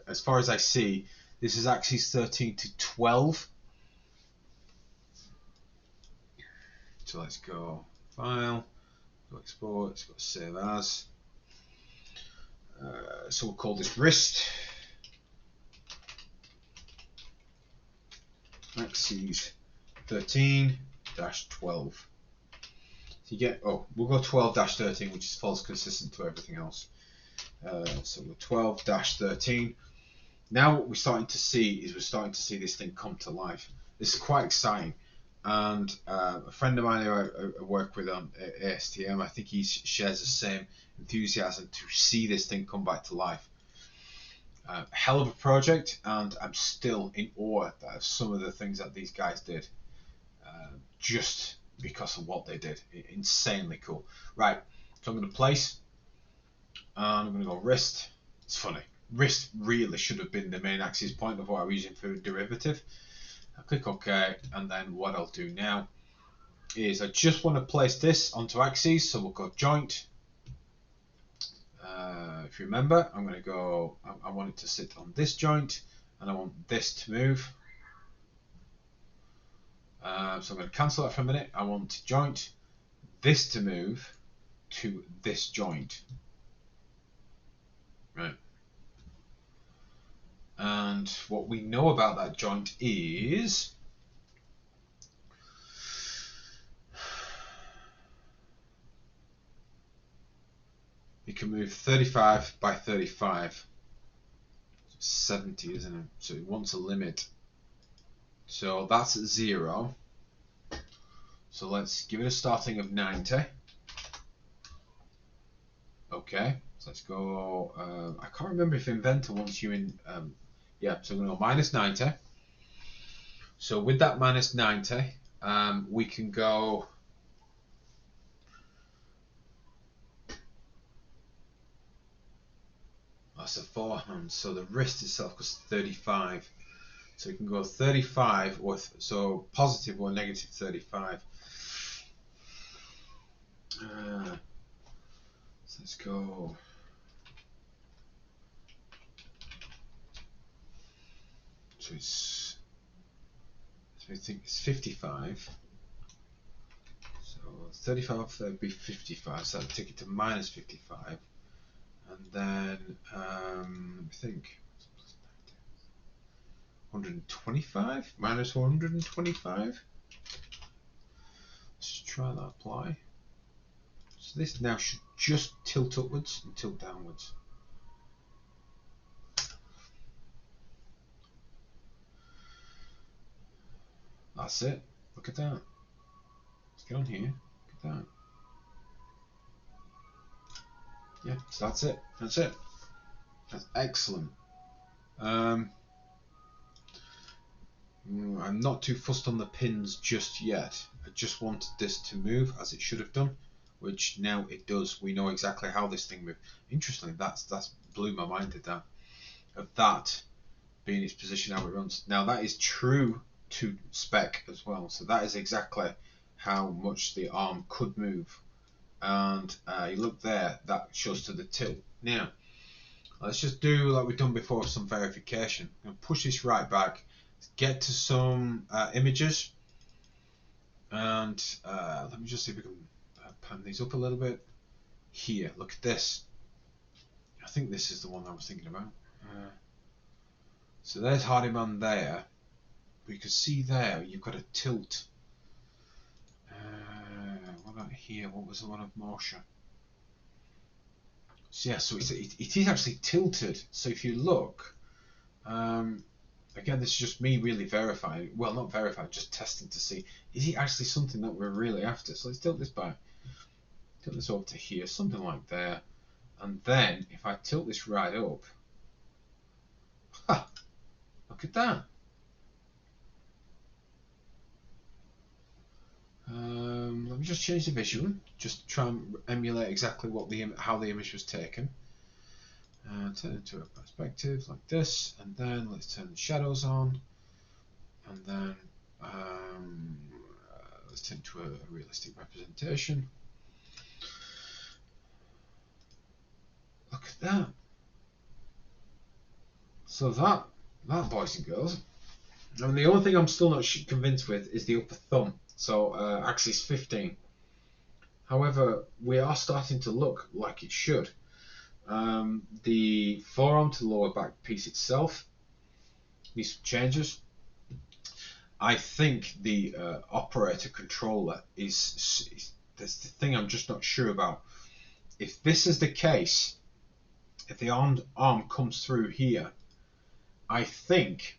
Speaker 1: as far as I see, this is axis 13 to 12. So let's go file, go export, let's go save as. So we'll call this wrist. Axis 13-12. So you get, we'll go 12-13, which is false consistent to everything else. So we're 12-13. Now what we're starting to see is this thing come to life. This is quite exciting. And a friend of mine who I work with on ASTM, I think he shares the same enthusiasm to see this thing come back to life. Hell of a project, and I'm still in awe of some of the things that these guys did, just because of what they did. Insanely cool. Right, so I'm going to place, and I'm going to go wrist. It's funny, wrist really should have been the main axis point of what I was using for derivative. I'll click OK, and then what I'll do now is I just want to place this onto axes, so we'll go joint. If you remember, I'm going to go, I want it to sit on this joint, and I want this to move. So I'm going to cancel that for a minute. I want joint, this to move to this joint. Right. And what we know about that joint is you can move 35 by 35. 70, isn't it? So it wants a limit. So that's 0. So let's give it a starting of 90. Okay. So let's go, I can't remember if Inventor wants you in, yeah, so we're going to go minus 90. So with that minus 90, we can go, that's a forehand, so the wrist itself goes 35. So we can go 35, or so positive or negative 35. So let's go. So it's, so I think it's 55. So 35 would be 55. So I'll take it to minus 55, and then let me think. 125 minus 125. Let's try that. Apply. So this now should just tilt upwards and tilt downwards. That's it. Look at that. Let's get on here. Look at that. Yeah, so that's it. That's it. That's excellent. I'm not too fussed on the pins just yet. I just wanted this to move as it should have done, which now it does. We know exactly how this thing moves. Interestingly, that's blew my mind at that. Of that being its position, how it runs. Now that is true to spec as well. So that is exactly how much the arm could move. And you look there, that shows to the tilt. Now, let's just do like we've done before, some verification. I'm going to push this right back, get to some images, and let me just see if we can pan these up a little bit. Here, look at this. I think this is the one I was thinking about. So there's Hardiman there. We can see there you've got a tilt. What about here? What was the one of Morsha? So yeah, so it is actually tilted. So if you look, again, this is just me really verifying. Well, not verifying, just testing to see is it actually something that we're really after. So let's tilt this back, tilt this over to here, something like there, and then if I tilt this right up, ha, look at that. Let me just change the visual, just try and emulate exactly what how the image was taken. Turn it into a perspective like this, and then let's turn the shadows on, and then let's turn it to a realistic representation. Look at that. So that, boys and girls, I mean, the only thing I'm still not convinced with is the upper thumb. So axis 15. However, we are starting to look like it should. The forearm to the lower back piece itself needs some changes. I think the operator controller is the thing I'm just not sure about. If this is the case, if the arm comes through here, I think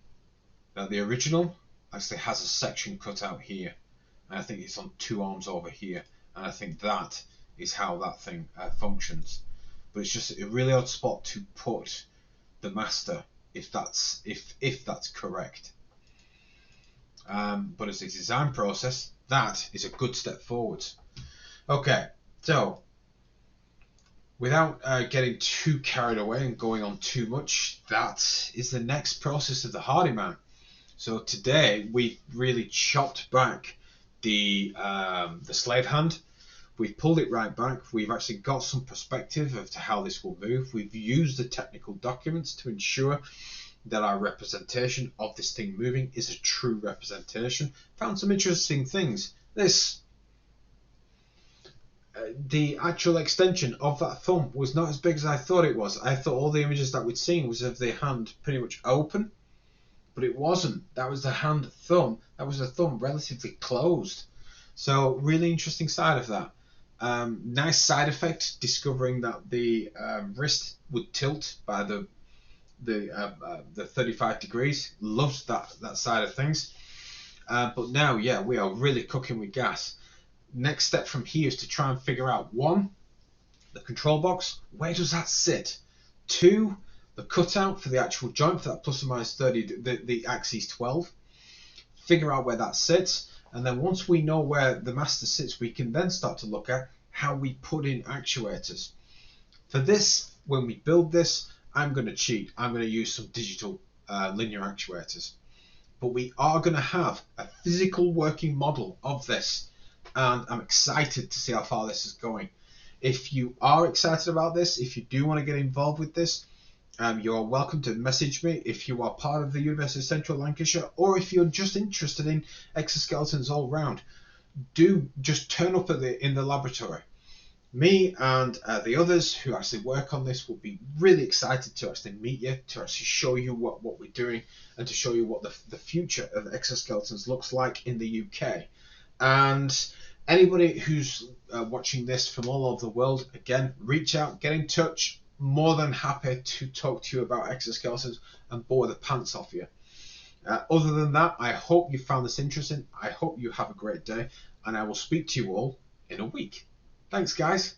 Speaker 1: that the original actually has a section cut out here, and I think it's on two arms over here, and I think that is how that thing functions. But it's just a really odd spot to put the master if that's correct. But as a design process, that is a good step forwards. Okay, so without getting too carried away and going on too much, that is the next process of the Hardiman. So today we really chopped back the slave hand. We've pulled it right back. We've actually got some perspective as to how this will move. We've used the technical documents to ensure that our representation of this thing moving is a true representation. Found some interesting things. The actual extension of that thumb was not as big as I thought it was. I thought all the images that we'd seen was of the hand pretty much open, but it wasn't. That was the hand thumb. That was the thumb relatively closed. So really interesting side of that. Nice side effect, discovering that the wrist would tilt by the 35 degrees. Loves that side of things. But now, yeah, we are really cooking with gas. Next step from here is to try and figure out, one, the control box, where does that sit? 2, the cutout for the actual joint for that plus or minus 30, the axis 12. Figure out where that sits, and then once we know where the master sits, we can then start to look at how we put in actuators. For this, when we build this, I'm going to cheat. I'm going to use some digital linear actuators. But we are going to have a physical working model of this, and I'm excited to see how far this is going. If you are excited about this, if you do want to get involved with this, you are welcome to message me if you are part of the University of Central Lancashire, or if you're just interested in exoskeletons all round. Do just turn up in the laboratory. Me and the others who actually work on this will be really excited to actually meet you, to actually show you what we're doing, and to show you what the future of exoskeletons looks like in the UK. And anybody who's watching this from all over the world, again, reach out, get in touch. More than happy to talk to you about exoskeletons and bore the pants off you. Other than that, I hope you found this interesting. I hope you have a great day, and I will speak to you all in a week. Thanks, guys.